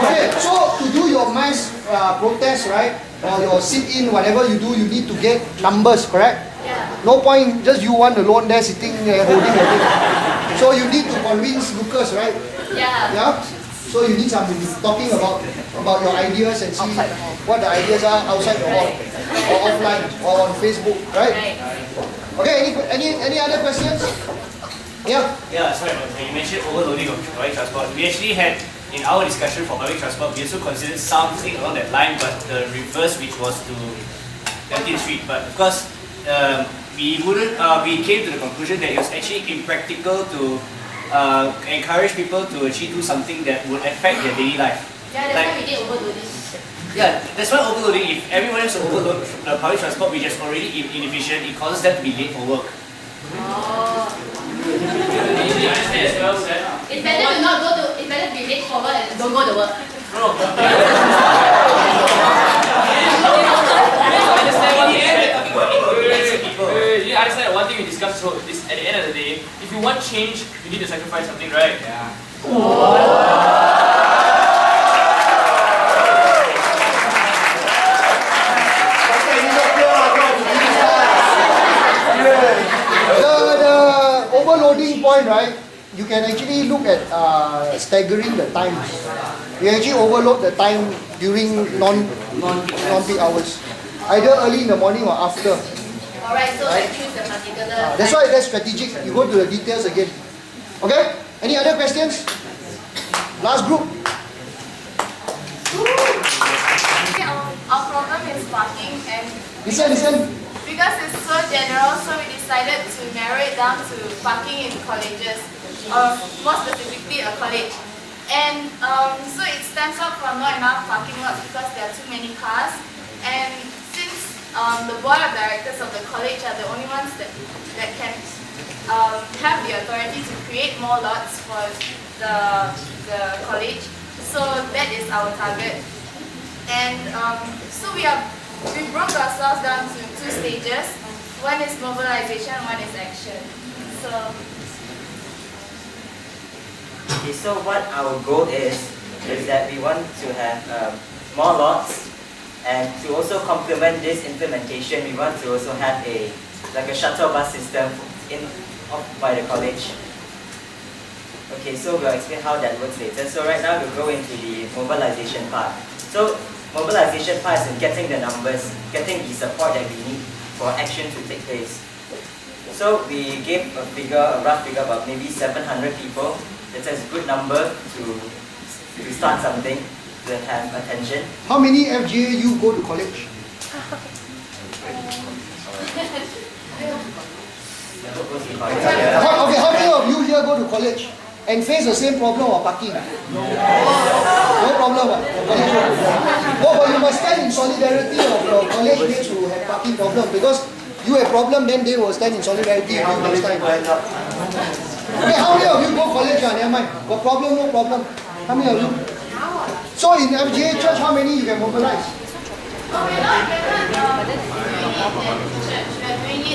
Okay, so to do your mass protest, right, or your sit-in, whatever you do, you need to get numbers, correct? Yeah. No point just you one alone there sitting there holding your thing. So you need to convince Lucas, right? Yeah. Yeah? So you need somebody talking about your ideas and see what the ideas are outside the hall, or offline, or on Facebook, right? Okay, any other questions? Yeah? Yeah, sorry, you mentioned overloading of public transport. We actually had, in our discussion for public transport, we also considered something along that line, but the reverse, which was to 19th Street. But of course, we came to the conclusion that it was actually impractical to encourage people to actually do something that would affect their daily life. Yeah, that's why we did overloading. Yeah, that's why overloading, if everyone has to overload the public transport, which is already inefficient, it causes them to be late for work. It's better to not go to, it's better to be late for work and don't go to work. You understand one thing we discussed is at the end of the day, if you want change, you need to sacrifice something, right? Yeah. The overloading point, right? You can actually look at staggering the times. You actually overload the time during non-peak hours, either early in the morning or after. Alright, so I choose the particular. That's why that's strategic. You go to the details again. Okay? Any other questions? Last group. Our problem is parking, and Listen. because it's so general, so we decided to narrow it down to parking in colleges, more specifically a college. And so it stands out for not enough parking lots because there are too many cars. And since the board of directors of the college are the only ones that can have the authority to create more lots for the college, so that is our target. And so we broke ourselves down to 2 stages. One is mobilization, one is action. So okay, so what our goal is that we want to have more lots, and to also complement this implementation, we want to also have a shuttle bus system by the college. Okay, so we'll explain how that works later. So right now we'll go into the mobilization part. So mobilization part is in getting the numbers, getting the support that we need for action to take place. So we gave a rough figure about maybe 700 people. That's a good number to start something, to have attention. How many FGA you go to college? Okay, how many of you here go to college and face the same problem of parking? No problem. But you must stand in solidarity of your college mates who have parking problem, because you have problem, then they will stand in solidarity with you next time. Okay, how many of you go college? Never mind. Got problem, no problem. How many of you? So in FGA church, how many you can mobilize?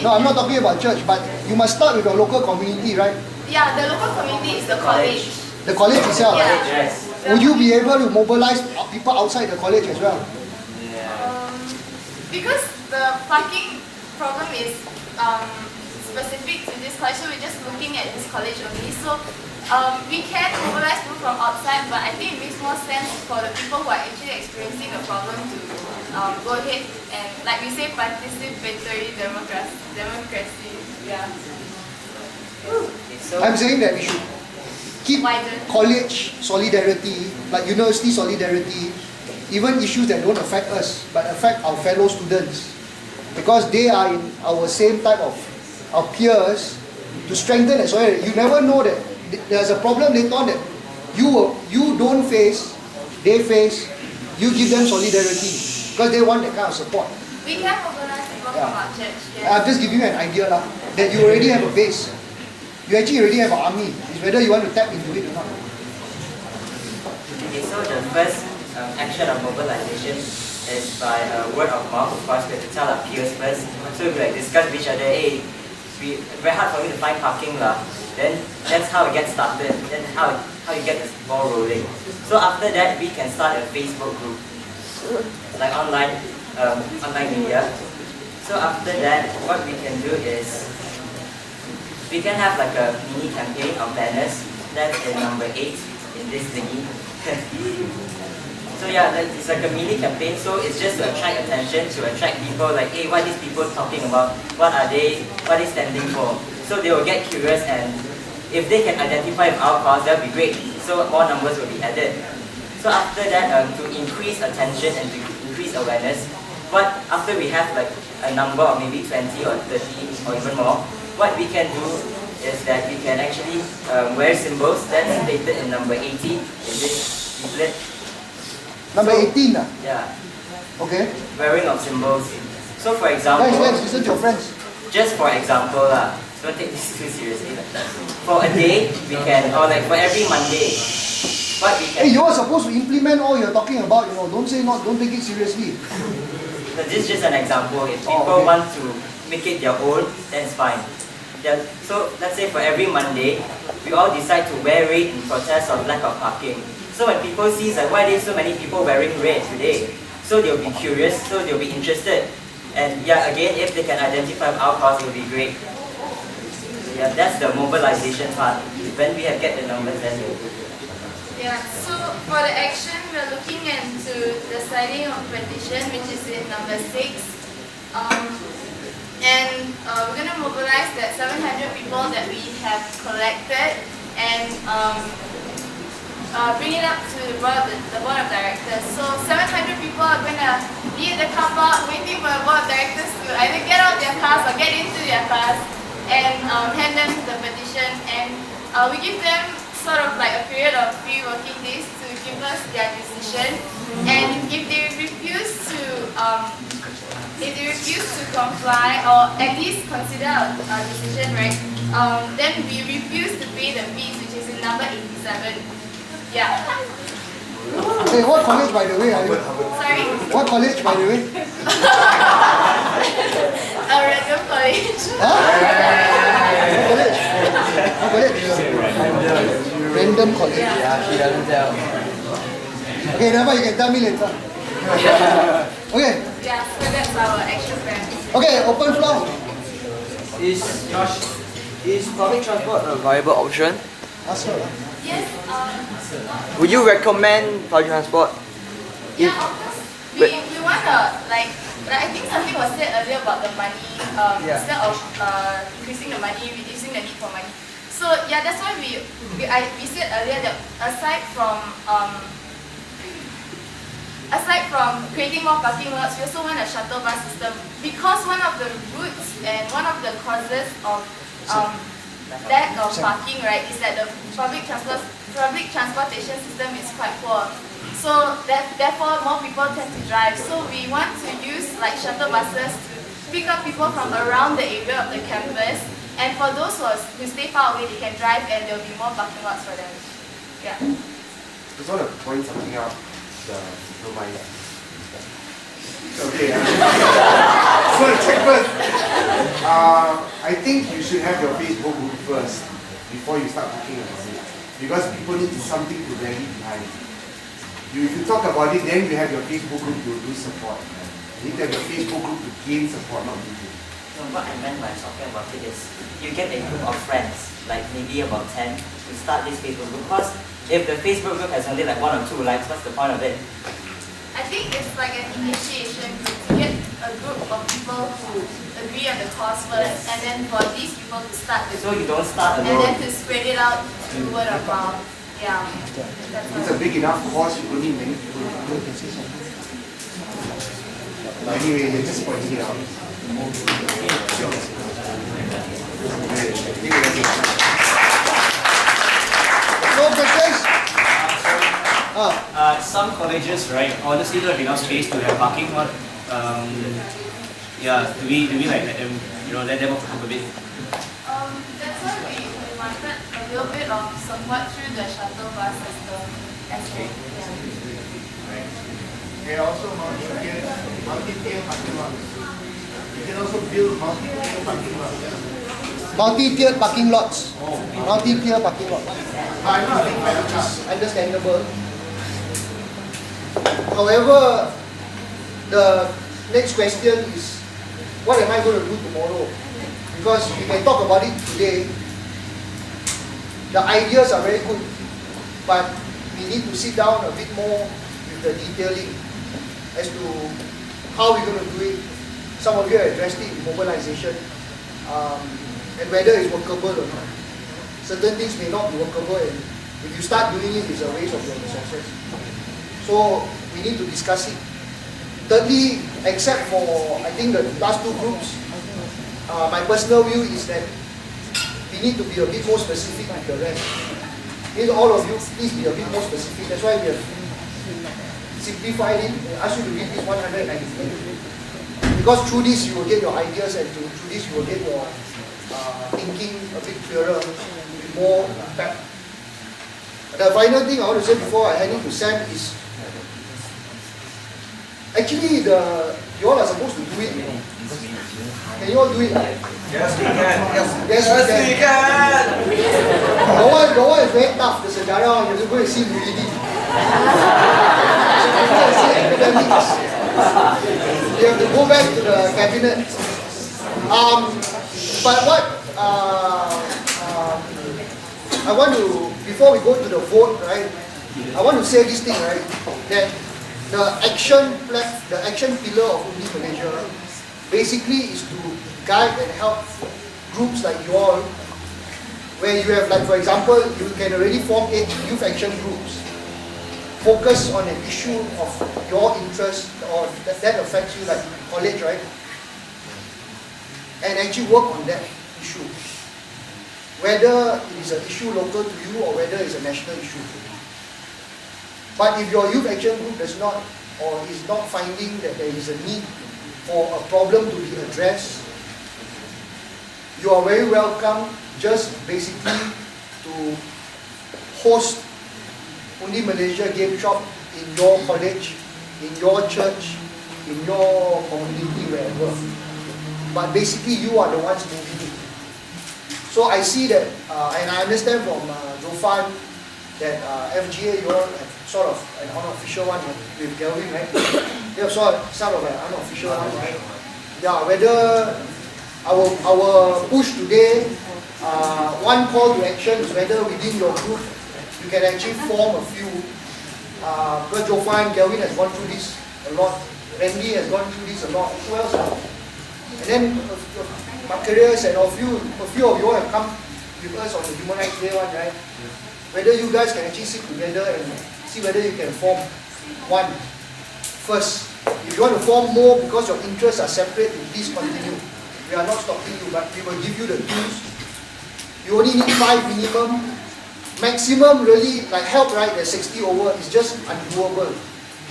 No, I'm not talking about church, but you must start with your local community, right? Yeah, the local community is the college. The college itself. Yeah. Yes. Would you be able to mobilize people outside the college as well? Because the parking problem is specific to this college, so we're just looking at this college only. So we can mobilize people from outside, but I think it makes more sense for the people who are actually experiencing the problem to go ahead and, like we say, participatory democracy. Yeah. I'm saying that we should keep college solidarity, like university solidarity, even issues that don't affect us but affect our fellow students, because they are in our same type of our peers, to strengthen that solidarity. You never know that there's a problem later on that you don't face, they face, you give them solidarity because they want that kind of support. We can mobilize people from our church. Yes. I'll just give you an idea that you already have a base. You actually already have an army. It's whether you want to tap into it or not. Okay, so the first action of mobilization is by word of mouth. Of course, we have to tell our peers first. So we like discuss with each other, hey, very hard for me to find parking lah. Then that's how it gets started. Then how you get this ball rolling. So after that, we can start a Facebook group, like online media. So after that, what we can do is we can have like a mini campaign of banners. That's in number 8 in this thingy. So yeah, it's like a mini campaign. So it's just to attract attention, to attract people. Like, hey, what are these people talking about? What are they standing for? So they will get curious, and if they can identify with our cause, that would be great. So more numbers will be added. So after that, to increase attention and to increase awareness, after we have like a number of maybe 20 or 30 or even more, what we can do is that we can actually wear symbols that's stated in number 18 in this leaflet. Number 18? Yeah. Okay. Wearing of symbols. So for example... Guys, listen to your friends. Just for example, don't take this too seriously. For a day, we can, or like for every Monday, what we can... Hey, you're supposed to implement all you're talking about, you know. Don't take it seriously. So this is just an example. If people want to make it their own, then it's fine. Yeah, so let's say for every Monday, we all decide to wear red in protest of lack of parking. So when people see like, why are there so many people wearing red today? So they'll be curious, so they'll be interested. And yeah, again, if they can identify our cause, it will be great. Yeah, that's the mobilization part. When we get the numbers, then we'll do it. Yeah, so for the action, we're looking into the signing of petition, which is in number 6. And we're going to mobilize that 700 people that we have collected and bring it up to the board of directors. So 700 people are going to be in the car park waiting for the board of directors to either get out their cars or get into their cars and hand them the petition. And we give them sort of like a period of 3 working days to give us their decision. And if they refuse to comply or at least consider our decision, right, then we refuse to pay the fees, which is in number 87. Yeah. Hey, what college by the way are you? Sorry? What college by the way? A random college. Huh? What college? Random college. Yeah, she doesn't tell. Okay, never, you can tell me later. Okay. Yeah, so that's our action plan. Okay, open floor. Is public transport a viable option? Ask her. Yes. Would you recommend public transport? Yeah, of course. We want to, like I think something was said earlier about the money, instead of increasing the money, reducing the need for money. So yeah, that's why we said earlier that aside from creating more parking lots, we also want a shuttle bus system, because one of the roots and one of the causes of lack of parking, right, is that the public transportation system is quite poor. So therefore more people tend to drive. So we want to use like shuttle buses to pick up people from around the area of the campus, and for those who stay far away, they can drive and there will be more parking lots for them. Yeah. just want to point something out. Don't mind. Okay. Just want to check first. I think you should have your Facebook group first before you start talking about it, because people need something to rally behind. If you talk about it, then you have your Facebook group to lose support. You need to have your Facebook group to gain support, not lose it. No, what I meant by talking about it is you get a group of friends, like maybe about 10, to start this Facebook group. Because if the Facebook group has only like 1 or 2 likes, what's the point of it? I think it's like an initiation group to get a group of people who agree on the cause first, and then for these people to start the So group. you don't start And alone. then to spread it out to word of mouth. Yeah. That's It's a big enough cause, you don't need many people. But anyway, you're just pointing it out. No questions? Some colleges, right, honestly don't have enough space to have parking lot. Yeah, do we like let them, let them off a bit? That's why we wanted a little bit of support through the shuttle bus system as well. Yeah. They also multi-tier parking lots. You can also build multi-tier parking lots. Multi-tiered parking lots. Multi-tier parking lots. Understandable. However, the next question is, what am I going to do tomorrow? Because we can talk about it today. The ideas are very good, but we need to sit down a bit more with the detailing as to how we're going to do it. Some of you have addressed it in mobilization, and whether it's workable or not. Certain things may not be workable, and if you start doing it, it's a waste of your resources. So we need to discuss it. Thirdly, except for I think the last 2 groups, my personal view is that we need to be a bit more specific with the rest. Need all of you please be a bit more specific. That's why we have simplified it and asked you to read this 193. Because through this you will get your ideas, and through this you will get your thinking a bit clearer, with more impact. The final thing I want to say before I hand it to Sam is, actually you all are supposed to do it. Can you all do it? Yes, we can. Yes, we can. The one is very tough, the sejarah, you're going to see reading. You're going to see academics. You have to go back to the cabinet. But what I want to, before we go to the vote, right, I want to say this thing, right, that the action pillar of UndiMsia basically is to guide and help groups like you all, where you have, like for example, you can already form 8 youth action groups, focus on an issue of your interest or that affects you, like college, right? And actually work on that issue. Whether it is an issue local to you or whether it's a national issue. But if your youth action group does not, or is not finding that there is a need for a problem to be addressed, you are very welcome just basically to host UndiMsia Gameshop in your college, in your church, in your community, wherever. But basically you are the ones moving it. So I see that, and I understand from Jofan that FGA, you all have sort of an unofficial one with Kelvin, right? You have sort of an unofficial one, right? Yeah, whether our push today, one call to action is whether within your group you can actually form a few. Because Jofan, Kelvin has gone through this a lot. Randy has gone through this a lot. Who else? And then Macarius and a few of you all have come with us on the Human Rights Day one, right? Whether you guys can actually sit together and see whether you can form one first. If you want to form more because your interests are separate, please continue. We are not stopping you, but we will give you the tools. You only need 5 minimum. Maximum really, like help, right, there's 60 over, it's just undoable.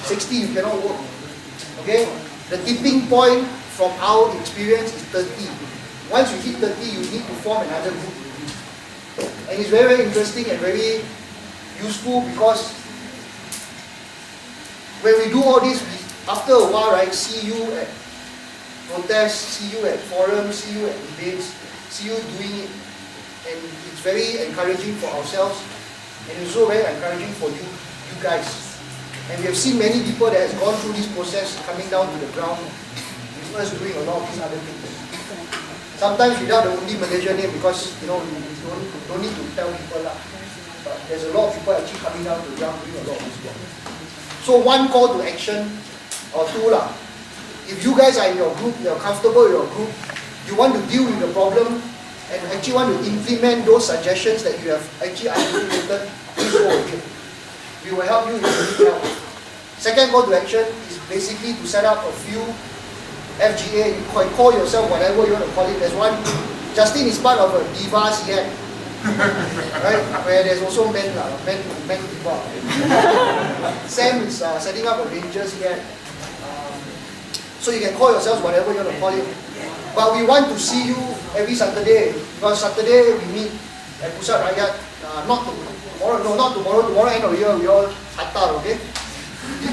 60 you cannot work. Okay? The tipping point from our experience is 30. Once you hit 30, you need to form another group. And it's very, very interesting and very useful because when we do all this, after a while, right, see you at protests, see you at forums, see you at debates, see you doing it, and it's very encouraging for ourselves, and it's also very encouraging for you guys. And we have seen many people that has gone through this process coming down to the ground, with us doing a lot of these other things. Sometimes without the UndiMsia name, because we don't need to tell people lah. But there's a lot of people actually coming down to the ground doing a lot of this work. So one call to action, or two lah. If you guys are in your group, you're comfortable in your group, you want to deal with the problem, and actually want to implement those suggestions that you have actually articulated, please go ahead. We will help you if you need help. Second call to action is basically to set up a few FGA, you can call yourself whatever you want to call it. There's one, Justin is part of a Divas yet, right? Where there's also men Diva. Sam is setting up a Rangers yet. So you can call yourselves whatever you want to call it. But we want to see you every Saturday, because Saturday we meet at Pusat Rakyat, not tomorrow, tomorrow end of the year we all hatal, okay?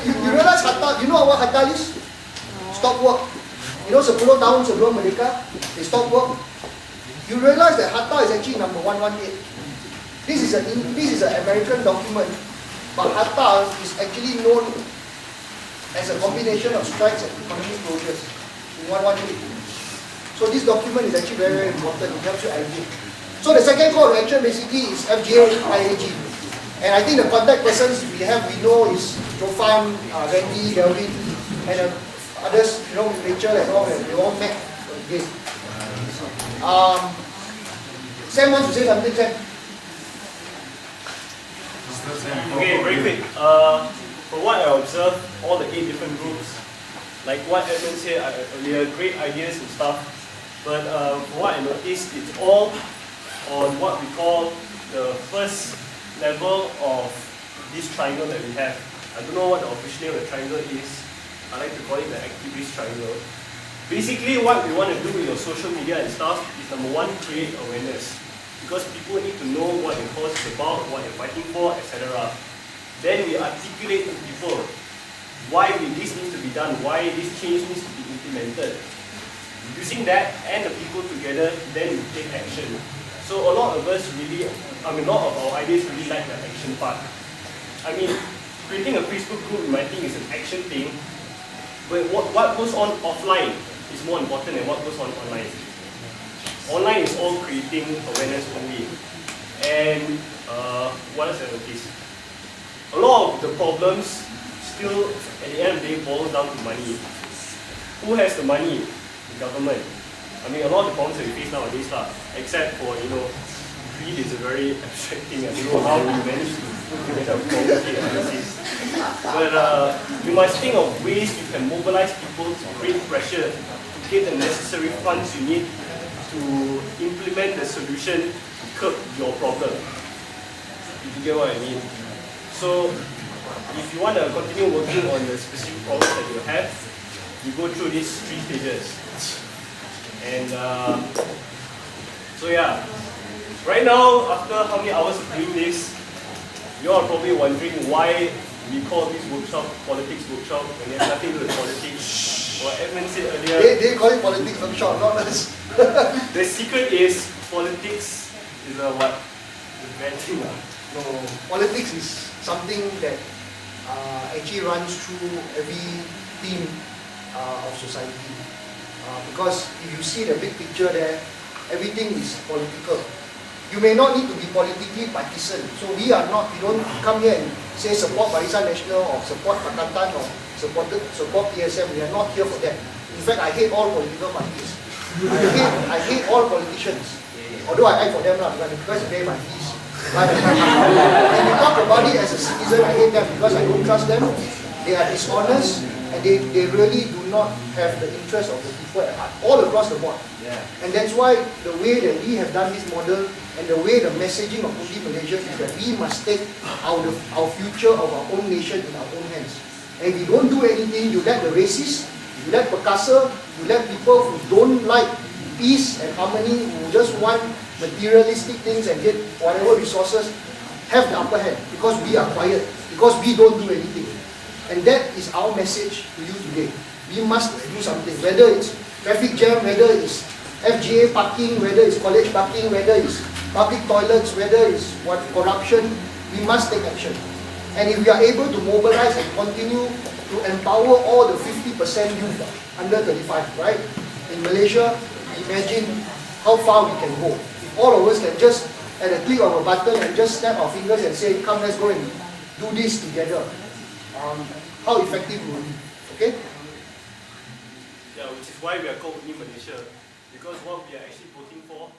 You realize hatal, you know what hatal is? Stop work. You know 10 tahun sebelum Merdeka, they stop work. You realize that hatal is actually number 118. This is an American document, but hatal is actually known as a combination of strikes and economic closures in 118. So this document is actually very, very important. It helps you idea. So the second call to action basically is FGA IAG. And I think the contact persons we know is Jofan, Randy, Delvin, and others, Rachel and all, and they all met again. Sam wants to say something, Sam. Okay, very quick. From what I observed, all the 8 different groups, like what Edmund said earlier, great ideas and stuff. But from what I noticed, it's all on what we call the first level of this triangle that we have. I don't know what the official name of the triangle is. I like to call it the activist triangle. Basically, what we want to do with your social media and stuff is number 1, create awareness. Because people need to know what the cause is about, what they're fighting for, etc. Then we articulate to people why this needs to be done, why this change needs to be implemented. Using that and the people together, then we take action. So a lot of us really, a lot of our ideas really like the action part. I mean, creating a Facebook group you might think is an action thing, but what goes on offline is more important than what goes on online. Online is all creating awareness only. And what else have I noticed? A lot of the problems still, at the end of the day, boils down to money. Who has the money? The government. I mean, a lot of the problems that we face nowadays, except for, greed is a very abstract thing. I don't know how we manage to get out of poverty analysis. But you must think of ways you can mobilize people to create pressure, to get the necessary funds you need to implement the solution to curb your problem. If you get what I mean. So, if you want to continue working on the specific problems that you have, you go through these 3 stages. And so yeah, right now, after how many hours of doing this, you are probably wondering why we call this workshop politics workshop when it has nothing to do with politics. What Edmund said earlier. They call it politics workshop, not us. The secret is politics is a what? The bad thing. No, politics is something that actually runs through every theme of society. Because if you see the big picture there, everything is political. You may not need to be politically partisan. So we don't come here and say support Barisan Nasional or support Pakatan or support PSM. We are not here for that. In fact, I hate all political parties. I hate all politicians. Although I like for them because they pay my fees. But when you talk about it as a citizen, I hate them because I don't trust them. They are dishonest and they really do not have the interest of the people at heart, all across the board. Yeah. And that's why the way that we have done this model and the way the messaging of UndiMsia is that we must take our future of our own nation in our own hands. And if you don't do anything, you let the racists, you let perkasa, you let people who don't like peace and harmony, who just want materialistic things and get whatever resources, have the upper hand because we are quiet, because we don't do anything. And that is our message to you today. We must do something, whether it's traffic jam, whether it's FGA parking, whether it's college parking, whether it's public toilets, whether it's what corruption, we must take action. And if we are able to mobilize and continue to empower all the 50% youth under 35, right? In Malaysia, imagine how far we can go. If all of us can just, at a click of a button, and just snap our fingers and say, come, let's go and do this together. How effective will it be? Okay? Yeah, which is why we are called UndiMsia, because what we are actually voting for